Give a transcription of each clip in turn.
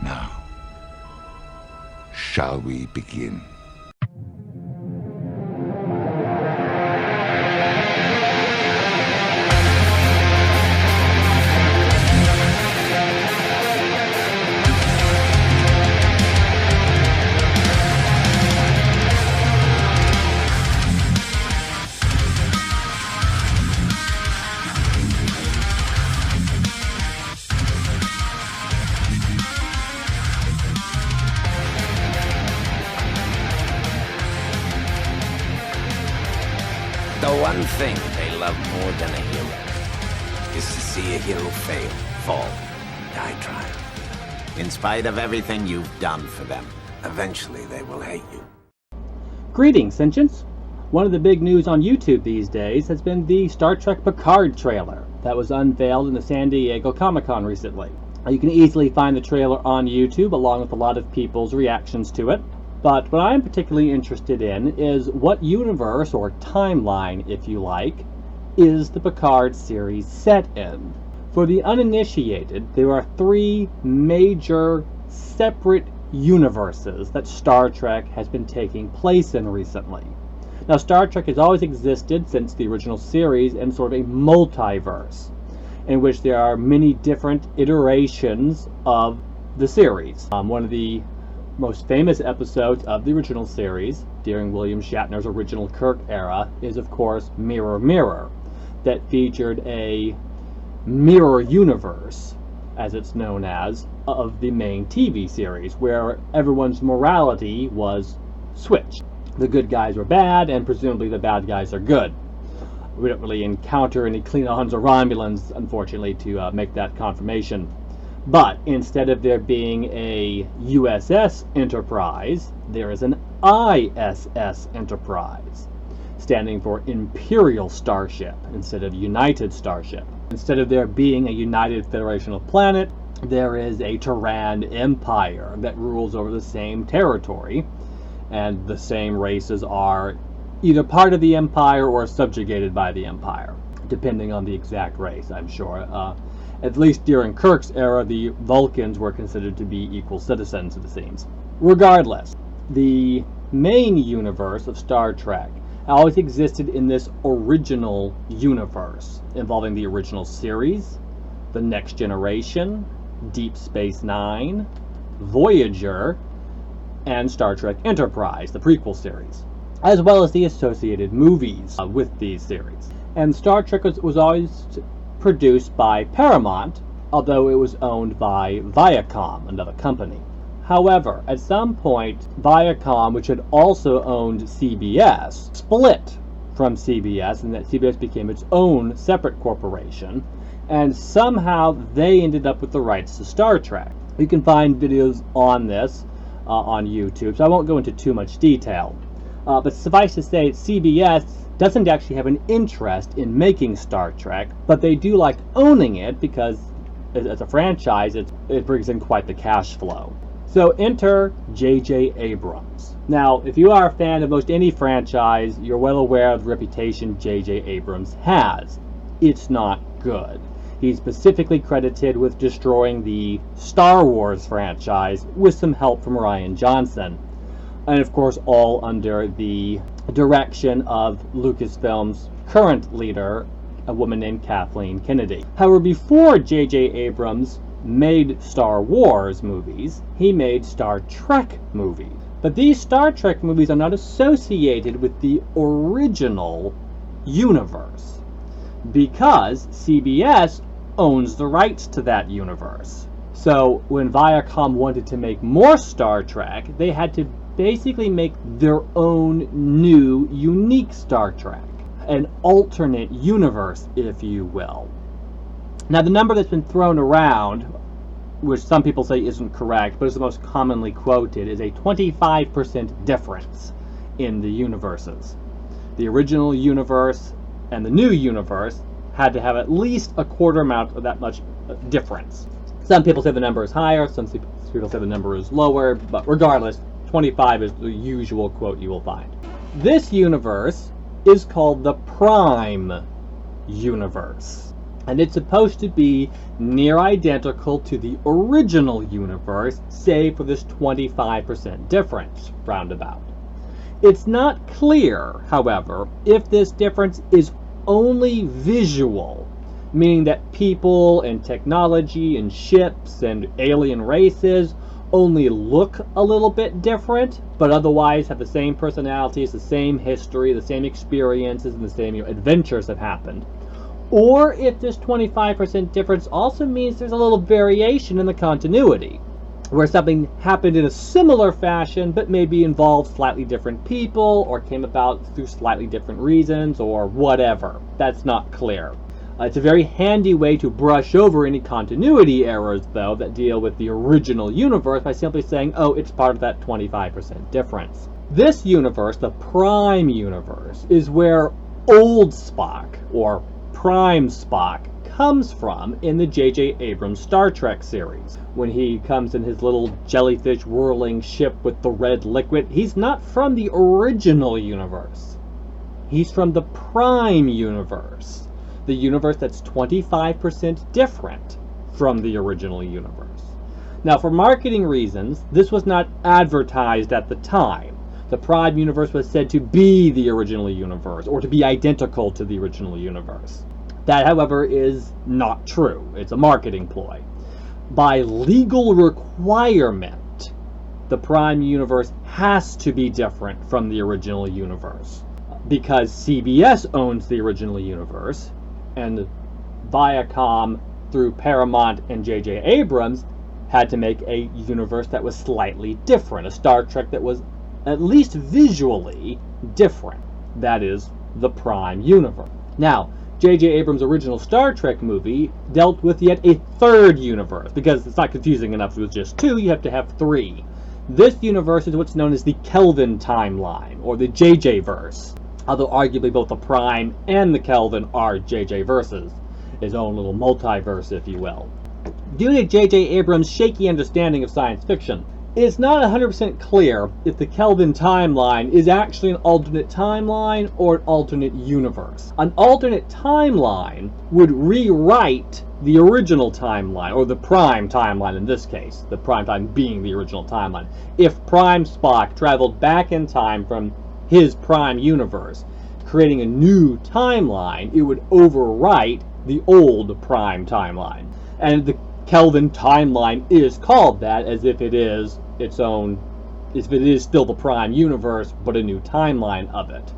Now, shall we begin? The one thing they love more than a hero is to see a hero fail, fall, die trying. In spite of everything you've done for them, eventually they will hate you. Greetings, Sentients! One of the big news on YouTube these days has been the Star Trek Picard trailer that was unveiled in the San Diego Comic-Con recently. You can easily find the trailer on YouTube along with a lot of people's reactions to it. But what I'm particularly interested in is what universe, or timeline if you like, is the Picard series set in. For the uninitiated, there are three major separate universes that Star Trek has been taking place in recently. Now, Star Trek has always existed since the original series in sort of a multiverse, in which there are many different iterations of the series. One of the most famous episodes of the original series, during William Shatner's original Kirk era, is of course Mirror Mirror, that featured a mirror universe, as it's known as, of the main TV series, where everyone's morality was switched. The good guys were bad, and presumably the bad guys are good. We don't really encounter any Klingons or Romulans, unfortunately, to make that confirmation. But instead of there being a USS Enterprise, there is an ISS Enterprise, standing for Imperial Starship instead of United Starship. Instead of there being a United Federation of Planet, there is a Terran Empire that rules over the same territory, and the same races are either part of the Empire or subjugated by the Empire, depending on the exact race, I'm sure. At least during Kirk's era, the Vulcans were considered to be equal citizens, it seems. Regardless, the main universe of Star Trek always existed in this original universe, involving the original series, The Next Generation, Deep Space Nine, Voyager, and Star Trek Enterprise, the prequel series, as well as the associated movies with these series. And Star Trek was always produced by Paramount, although it was owned by Viacom, another company. However, at some point, Viacom, which had also owned CBS, split from CBS, and that CBS became its own separate corporation, and somehow they ended up with the rights to Star Trek. You can find videos on this on YouTube, so I won't go into too much detail. But suffice to say, CBS doesn't actually have an interest in making Star Trek, but they do like owning it because, as a franchise, it brings in quite the cash flow. So enter J.J. Abrams. Now, if you are a fan of most any franchise, you're well aware of the reputation J.J. Abrams has. It's not good. He's specifically credited with destroying the Star Wars franchise with some help from Rian Johnson. And of course, all under the direction of Lucasfilm's current leader, a woman named Kathleen Kennedy. However, before J.J. Abrams made Star Wars movies, he made Star Trek movies. But these Star Trek movies are not associated with the original universe, because CBS owns the rights to that universe. So when Viacom wanted to make more Star Trek, they had to basically make their own new, unique Star Trek. An alternate universe, if you will. Now, the number that's been thrown around, which some people say isn't correct, but is the most commonly quoted, is a 25% difference in the universes. The original universe and the new universe had to have at least a quarter amount of that much difference. Some people say the number is higher, some people say the number is lower, but regardless, 25 is the usual quote you will find. This universe is called the Prime Universe. And it's supposed to be near identical to the original universe, save for this 25% difference, roundabout. It's not clear, however, if this difference is only visual, meaning that people and technology and ships and alien races only look a little bit different, but otherwise have the same personalities, the same history, the same experiences, and the same adventures have happened. Or if this 25% difference also means there's a little variation in the continuity, where something happened in a similar fashion, but maybe involved slightly different people, or came about through slightly different reasons, or whatever. That's not clear. It's a very handy way to brush over any continuity errors, though, that deal with the original universe by simply saying, oh, it's part of that 25% difference. This universe, the Prime universe, is where old Spock, or Prime Spock, comes from in the J.J. Abrams Star Trek series. When he comes in his little jellyfish whirling ship with the red liquid, he's not from the original universe. He's from the Prime universe. The universe that's 25% different from the original universe. Now, for marketing reasons, this was not advertised at the time. The Prime universe was said to be the original universe, or to be identical to the original universe. That, however, is not true. It's a marketing ploy. By legal requirement, the Prime universe has to be different from the original universe, because CBS owns the original universe, and Viacom, through Paramount and J.J. Abrams, had to make a universe that was slightly different, a Star Trek that was at least visually different. That is the Prime universe. Now, J.J. Abrams' original Star Trek movie dealt with yet a third universe, because it's not confusing enough with just two, you have to have three. This universe is what's known as the Kelvin Timeline, or the J.J. verse, although arguably both the Prime and the Kelvin are J.J. verses, his own little multiverse, if you will. Due to J.J. Abrams' shaky understanding of science fiction, it is not 100% clear if the Kelvin timeline is actually an alternate timeline or an alternate universe. An alternate timeline would rewrite the original timeline, or the Prime timeline in this case, the Prime time being the original timeline. If Prime Spock traveled back in time from his Prime universe, creating a new timeline, it would overwrite the old Prime timeline. And the Kelvin timeline is called that as if it is its own, as if it is still the Prime universe, but a new timeline of it.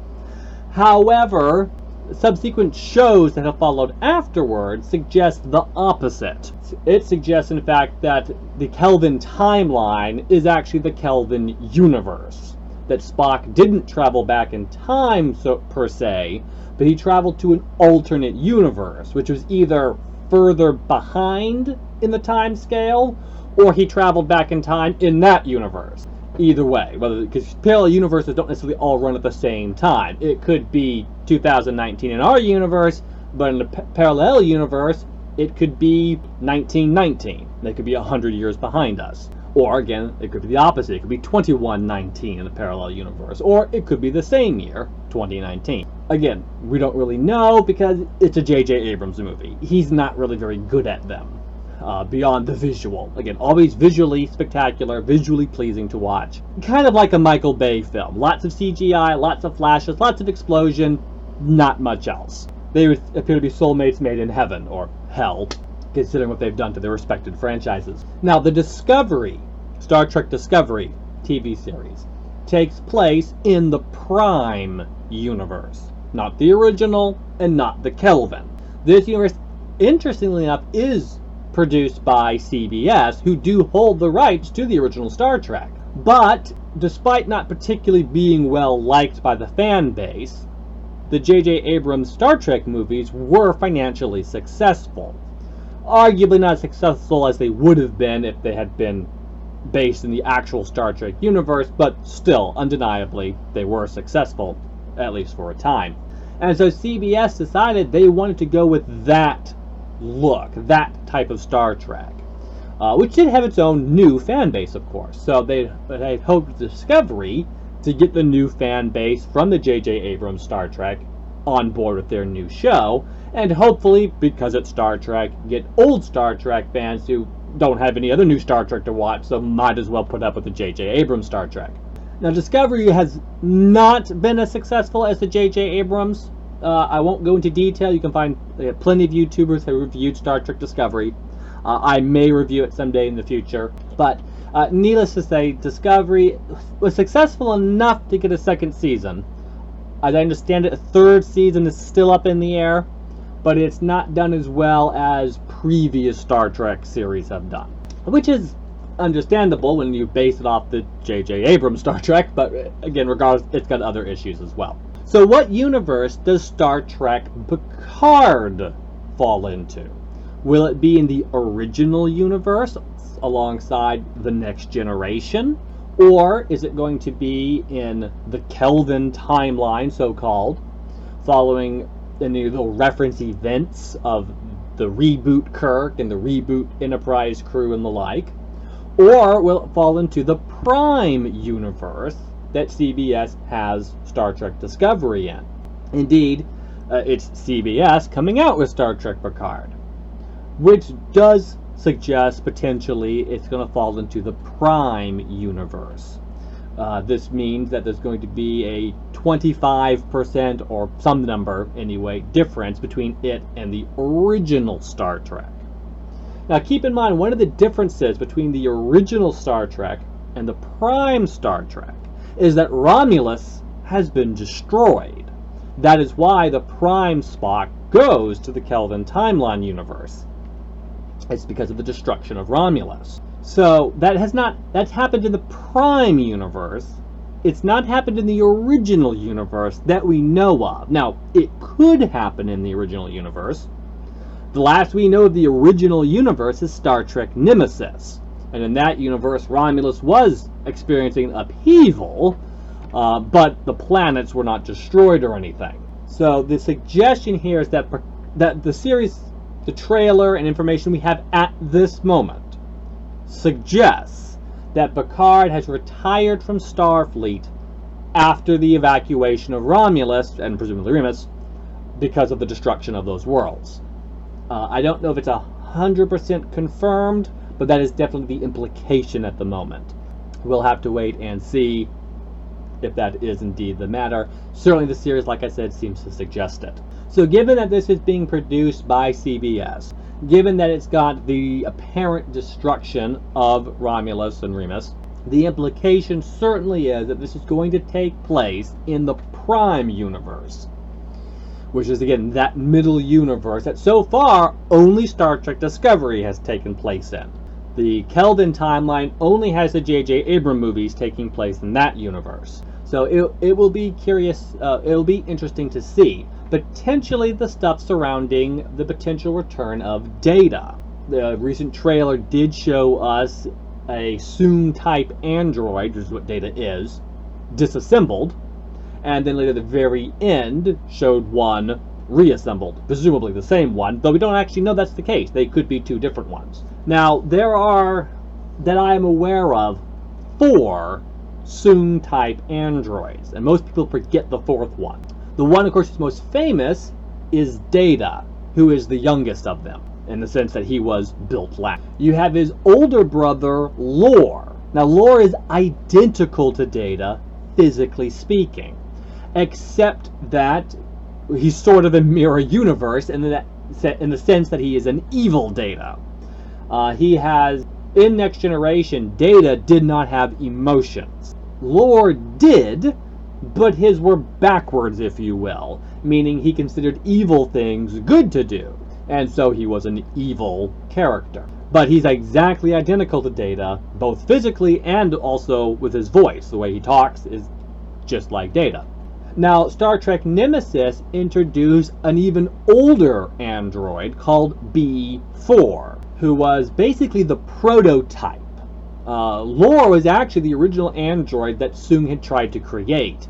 However, subsequent shows that have followed afterwards suggest the opposite. It suggests, in fact, that the Kelvin timeline is actually the Kelvin universe. That Spock didn't travel back in time, per se, but he traveled to an alternate universe, which was either further behind in the time scale, or he traveled back in time in that universe. Either way, because parallel universes don't necessarily all run at the same time. It could be 2019 in our universe, but in the parallel universe, it could be 1919. They could be 100 years behind us. Or, again, it could be the opposite. It could be 2119 in the parallel universe. Or it could be the same year, 2019. Again, we don't really know because it's a J.J. Abrams movie. He's not really very good at them, beyond the visual. Again, always visually spectacular, visually pleasing to watch. Kind of like a Michael Bay film. Lots of CGI, lots of flashes, lots of explosion, not much else. They appear to be soulmates made in heaven, or hell, considering what they've done to their respected franchises. Now, the Discovery, Star Trek Discovery TV series, takes place in the Prime universe. Not the original, and not the Kelvin. This universe, interestingly enough, is produced by CBS, who do hold the rights to the original Star Trek. But, despite not particularly being well liked by the fan base, the J.J. Abrams Star Trek movies were financially successful. Arguably not as successful as they would have been if they had been based in the actual Star Trek universe, but still, undeniably, they were successful, at least for a time. And so CBS decided they wanted to go with that look, that type of Star Trek, which did have its own new fan base, of course. So they hoped Discovery to get the new fan base from the J.J. Abrams Star Trek on board with their new show, and hopefully, because it's Star Trek, get old Star Trek fans who don't have any other new Star Trek to watch, so might as well put up with the J.J. Abrams Star Trek. Now, Discovery has not been as successful as the J.J. Abrams. I won't go into detail. You can find plenty of YouTubers who reviewed Star Trek Discovery. I may review it someday in the future. But needless to say, Discovery was successful enough to get a second season. As I understand it, a third season is still up in the air, but it's not done as well as previous Star Trek series have done. Which is understandable when you base it off the J.J. Abrams Star Trek, but again, regardless, it's got other issues as well. So what universe does Star Trek Picard fall into? Will it be in the original universe alongside the Next Generation? Or is it going to be in the Kelvin Timeline, so-called, following any little reference events of the reboot Kirk and the reboot Enterprise crew and the like? Or will it fall into the Prime universe that CBS has Star Trek Discovery in? Indeed, it's CBS coming out with Star Trek Picard, which does suggest potentially it's going to fall into the Prime universe. This means that there's going to be a 25% or some number anyway difference between it and the original Star Trek. Now keep in mind, one of the differences between the original Star Trek and the Prime Star Trek is that Romulus has been destroyed. That is why the Prime Spock goes to the Kelvin Timeline universe. It's because of the destruction of Romulus. So that's happened in the Prime universe. It's not happened in the original universe that we know of. Now, it could happen in the original universe. The last we know of the original universe is Star Trek Nemesis. And in that universe, Romulus was experiencing upheaval, but the planets were not destroyed or anything. So the suggestion here is that the series, the trailer and information we have at this moment suggests that Picard has retired from Starfleet after the evacuation of Romulus, and presumably Remus, because of the destruction of those worlds. I don't know if it's 100% confirmed, but that is definitely the implication at the moment. We'll have to wait and see if that is indeed the matter. Certainly the series, like I said, seems to suggest it. So given that this is being produced by CBS, given that it's got the apparent destruction of Romulus and Remus, the implication certainly is that this is going to take place in the Prime universe, which is, again, that middle universe that so far only Star Trek Discovery has taken place in. The Kelvin Timeline only has the J.J. Abrams movies taking place in that universe. So it will be curious, it'll be interesting to see. Potentially the stuff surrounding the potential return of Data. The recent trailer did show us a Soong-type android, which is what Data is, disassembled, and then later at the very end showed one reassembled, presumably the same one, though we don't actually know that's the case. They could be two different ones. Now, there are, that I am aware of, 4 Soong-type androids, and most people forget the 4th one. The one, of course, who's most famous is Data, who is the youngest of them, in the sense that he was built last. You have his older brother, Lore. Now, Lore is identical to Data, physically speaking, except that he's sort of a mirror universe in the sense that he is an evil Data. He has, in Next Generation, Data did not have emotions. Lore did, but his were backwards, if you will, meaning he considered evil things good to do, and so he was an evil character. But he's exactly identical to Data, both physically and also with his voice. The way he talks is just like Data. Now, Star Trek Nemesis introduced an even older android called B4, who was basically the prototype. Lore was actually the original android that Soong had tried to create.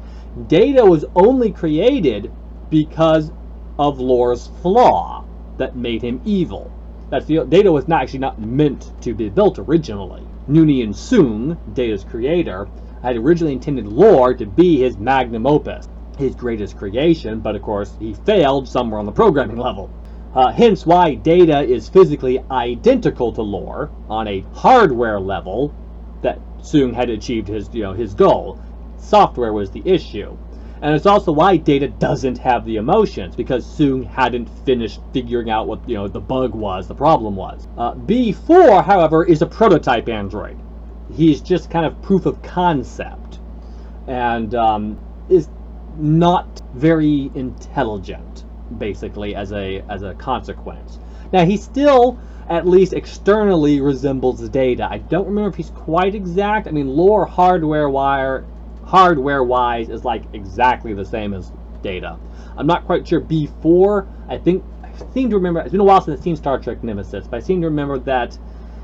Data was only created because of Lore's flaw that made him evil. Data was actually not meant to be built originally. Noonien Soong, Data's creator, had originally intended Lore to be his magnum opus. his greatest creation, but of course he failed somewhere on the programming level. Hence why Data is physically identical to Lore on a hardware level that Soong had achieved his goal. Software was the issue. And it's also why Data doesn't have the emotions, because Soong hadn't finished figuring out what the bug was, the problem was. B4, however, is a prototype android. He's just kind of proof of concept, and is not very intelligent, basically, as a consequence. Now, he still, at least externally, resembles Data. I don't remember if he's quite exact. I mean, Lore hardware-wise is like exactly the same as Data. I'm not quite sure. B4, I seem to remember, it's been a while since I've seen Star Trek Nemesis, but I seem to remember that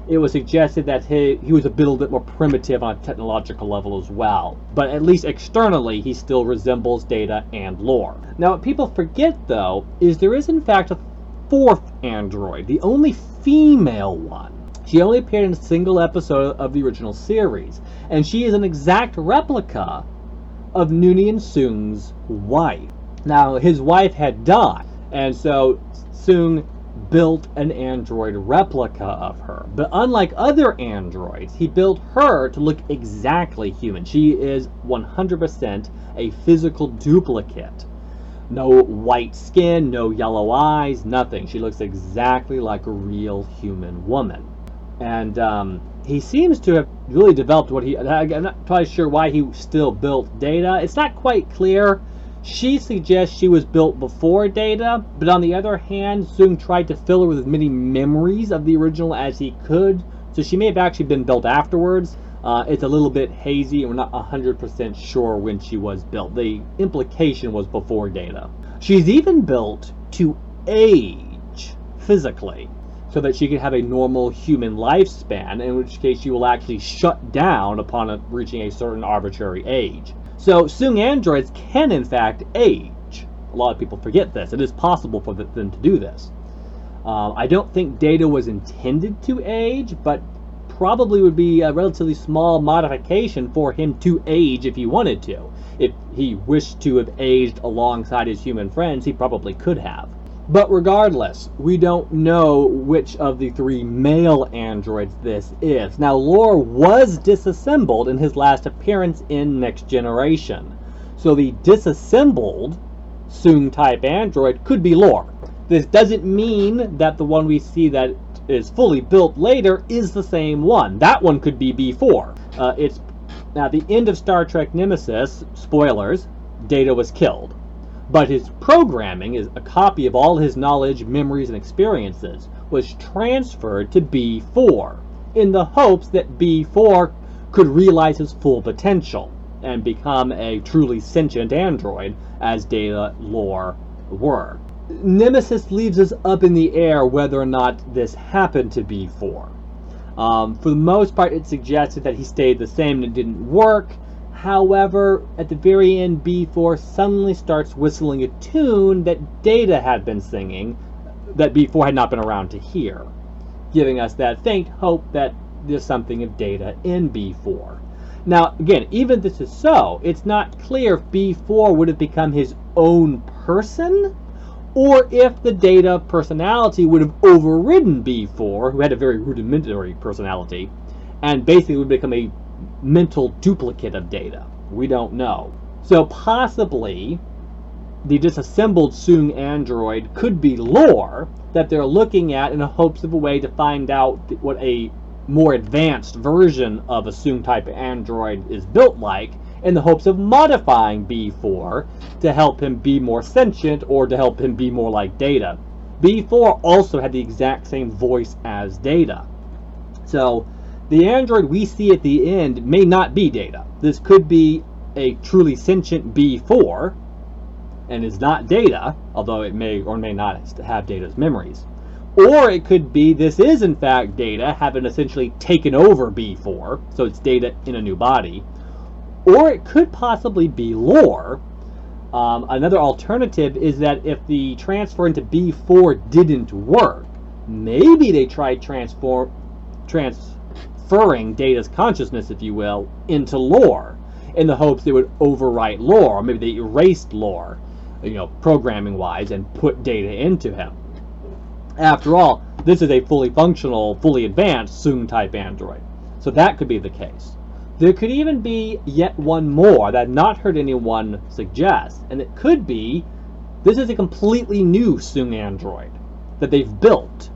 it was suggested that he was a little bit more primitive on a technological level as well. But at least externally, he still resembles Data and Lore. Now, what people forget, though, is there is in fact a fourth android, the only female one. She only appeared in a single episode of the original series, and she is an exact replica of Noonien Soong's wife. Now, his wife had died, and so Soong built an android replica of her. But unlike other androids, he built her to look exactly human. She is 100% a physical duplicate. No white skin, no yellow eyes, nothing. She looks exactly like a real human woman. And he seems to have really developed what I'm not quite sure why he still built Data. It's not quite clear. She suggests she was built before Data, but on the other hand, Soong tried to fill her with as many memories of the original as he could, so she may have actually been built afterwards. It's a little bit hazy, and we're not 100% sure when she was built. The implication was before Data. She's even built to age physically, so that she can have a normal human lifespan, in which case she will actually shut down upon reaching a certain arbitrary age. So Soong androids can in fact age. A lot of people forget this. It is possible for them to do this. I don't think Data was intended to age, but probably would be a relatively small modification for him to age if he wanted to. If he wished to have aged alongside his human friends, he probably could have. But regardless, we don't know which of the three male androids this is. Now, Lore was disassembled in his last appearance in Next Generation. So the disassembled Soong-type android could be Lore. This doesn't mean that the one we see that is fully built later is the same one. That one could be B4. Now, at the end of Star Trek Nemesis, spoilers, Data was killed. But his programming, is a copy of all his knowledge, memories, and experiences, was transferred to B4 in the hopes that B4 could realize his full potential and become a truly sentient android as Data, Lore were. Nemesis leaves us up in the air whether or not this happened to B4. For the most part, it suggested that he stayed the same and it didn't work. However, at the very end, B4 suddenly starts whistling a tune that Data had been singing, that B4 had not been around to hear, giving us that faint hope that there's something of Data in B4. Now, again, even if this is so, it's not clear if B4 would have become his own person, or if the Data personality would have overridden B4, who had a very rudimentary personality, and basically would become a mental duplicate of Data. We don't know. So possibly the disassembled Soong android could be Lore that they're looking at in the hopes of a way to find out what a more advanced version of a Soong type android is built like, in the hopes of modifying B4 to help him be more sentient or to help him be more like Data. B4 also had the exact same voice as Data. So the android we see at the end may not be Data. This could be a truly sentient B4 and is not Data, although it may or may not have Data's memories. Or it could be this is in fact Data, having essentially taken over B4, so it's Data in a new body. Or it could possibly be Lore. Another alternative is that if the transfer into B4 didn't work, maybe they tried transferring Data's consciousness, if you will, into Lore. in the hopes they would overwrite lore, or maybe they erased lore, programming-wise, and put data into him. After all, this is a fully functional, fully advanced Soong-type android, so that could be the case. There could even be yet one more that I've not heard anyone suggest, and it could be this is a completely new Soong android that they've built.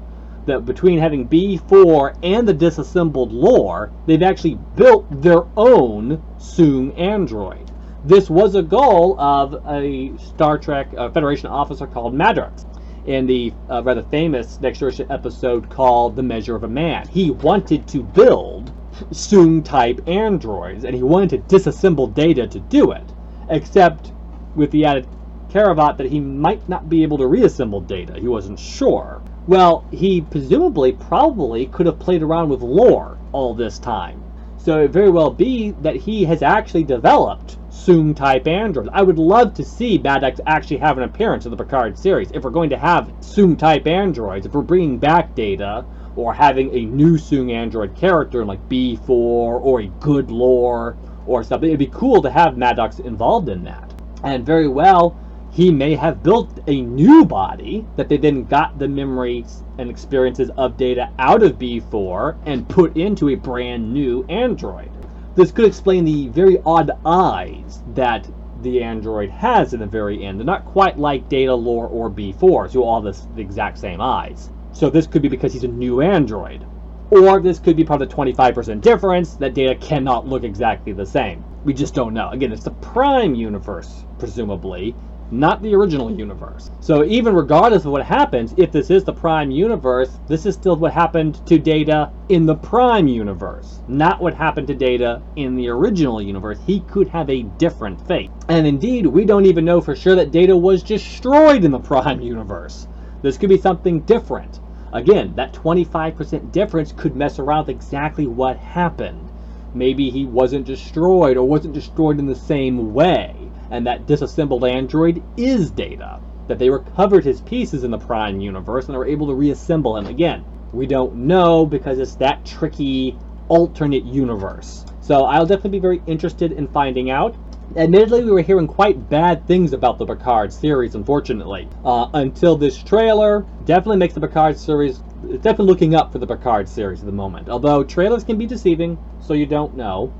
That between having B4 and the disassembled lore, they've actually built their own Soong android. This was a goal of a Star Trek Federation officer called Madrox in the rather famous Next Generation episode called The Measure of a Man. He wanted to build Soong-type androids, and he wanted to disassemble Data to do it, except with the added caveat that he might not be able to reassemble Data. He wasn't sure. Well, he probably could have played around with lore all this time. So it very well be that he has actually developed Soong-type androids. I would love to see Maddox actually have an appearance in the Picard series. If we're going to have Soong-type androids, if we're bringing back Data, or having a new Soong android character like B4 or a good lore or something, it'd be cool to have Maddox involved in that. And very well, he may have built a new body that they then got the memories and experiences of Data out of B4 and put into a brand new android. This could explain the very odd eyes that the android has in the very end. They're not quite like Data, Lore, or B4s, who all have the exact same eyes. So this could be because he's a new android. Or this could be part of the 25% difference that Data cannot look exactly the same. We just don't know. Again, it's the Prime universe, presumably, not the original universe. So even regardless of what happens, if this is the Prime universe, this is still what happened to Data in the Prime universe, not what happened to Data in the original universe. He could have a different fate. And indeed, we don't even know for sure that Data was destroyed in the Prime universe. This could be something different. Again, that 25% difference could mess around with exactly what happened. Maybe he wasn't destroyed, or wasn't destroyed in the same way, and that disassembled android is Data. That they recovered his pieces in the Prime universe and are able to reassemble him again. We don't know because it's that tricky alternate universe. So I'll definitely be very interested in finding out. Admittedly, we were hearing quite bad things about the Picard series, unfortunately. Until this trailer definitely makes the Picard series, it's definitely looking up for the Picard series at the moment. Although trailers can be deceiving, so you don't know.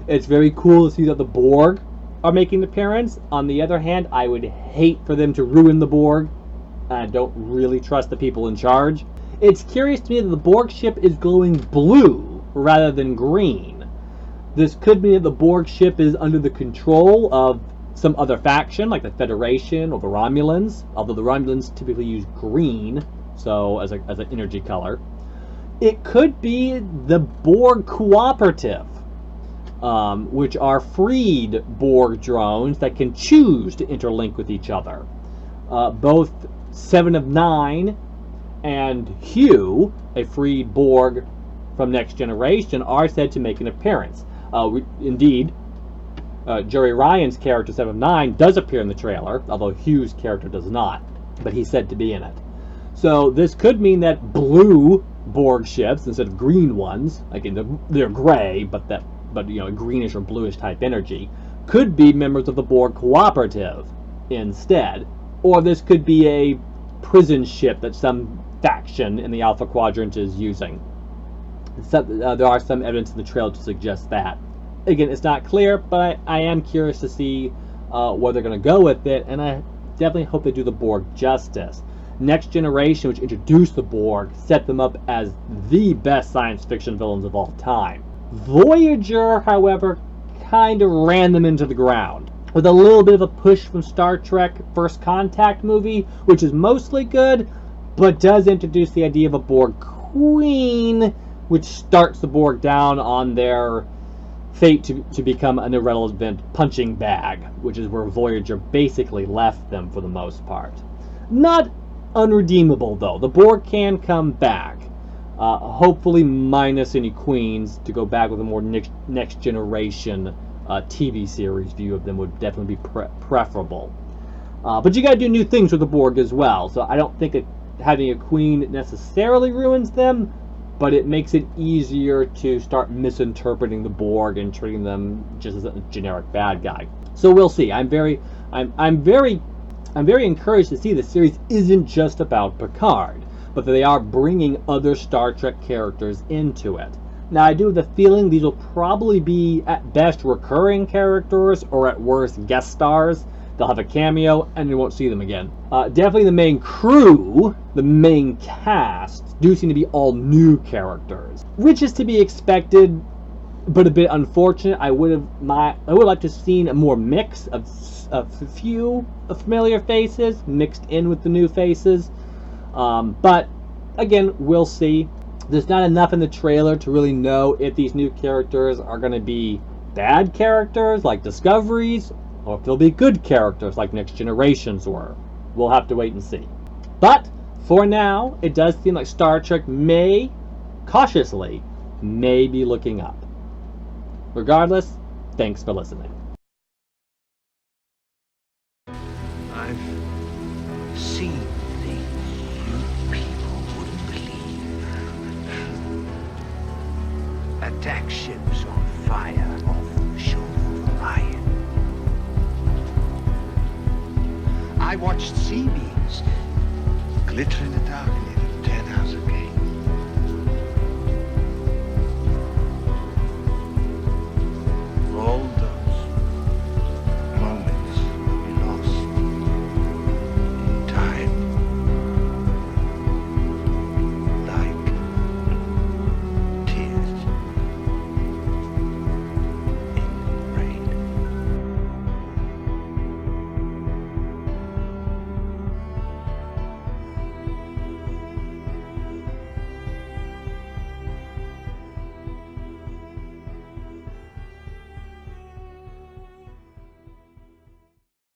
It's very cool to see that the Borg are making an appearance. On the other hand, I would hate for them to ruin the Borg. I don't really trust the people in charge. It's curious to me that the Borg ship is glowing blue rather than green. This could mean that the Borg ship is under the control of some other faction, like the Federation or the Romulans, although the Romulans typically use green, so as an energy color. It could be the Borg Cooperative, which are freed Borg drones that can choose to interlink with each other. Both 7 of 9 and Hugh, a freed Borg from Next Generation, are said to make an appearance. Indeed, Jerry Ryan's character 7 of 9 does appear in the trailer, although Hugh's character does not, but he's said to be in it. So this could mean that blue Borg ships instead of green ones, again they're gray, but a greenish or bluish type energy, could be members of the Borg Cooperative instead. Or this could be a prison ship that some faction in the Alpha Quadrant is using. So, there are some evidence in the trailer to suggest that. Again, it's not clear, but I am curious to see where they're going to go with it, and I definitely hope they do the Borg justice. Next Generation, which introduced the Borg, set them up as the best science fiction villains of all time. Voyager, however, kind of ran them into the ground, with a little bit of a push from Star Trek First Contact movie, which is mostly good, but does introduce the idea of a Borg Queen, which starts the Borg down on their fate to become an irrelevant punching bag, which is where Voyager basically left them for the most part. Not unredeemable, though. The Borg can come back, hopefully minus any queens, to go back with a more next generation TV series view of them would definitely be preferable. But you gotta do new things with the Borg as well, so I don't think having a queen necessarily ruins them, but it makes it easier to start misinterpreting the Borg and treating them just as a generic bad guy. So we'll see. I'm very encouraged to see the series isn't just about Picard, but that they are bringing other Star Trek characters into it. Now, I do have the feeling these will probably be, at best, recurring characters, or at worst, guest stars. They'll have a cameo, and we won't see them again. Definitely the main crew, the main cast, do seem to be all new characters, which is to be expected, but a bit unfortunate. I would like to have seen a more mix of a few familiar faces mixed in with the new faces. But again, we'll see. There's not enough in the trailer to really know if these new characters are going to be bad characters like Discoveries, or if they'll be good characters like Next Generations were. We'll have to wait and see. But for now, it does seem like Star Trek may, cautiously, may be looking up. Regardless, thanks for listening. I've seen things you people wouldn't believe. Attack ships on fire off the shore of Orion. I watched sea beams glitter in the darkness.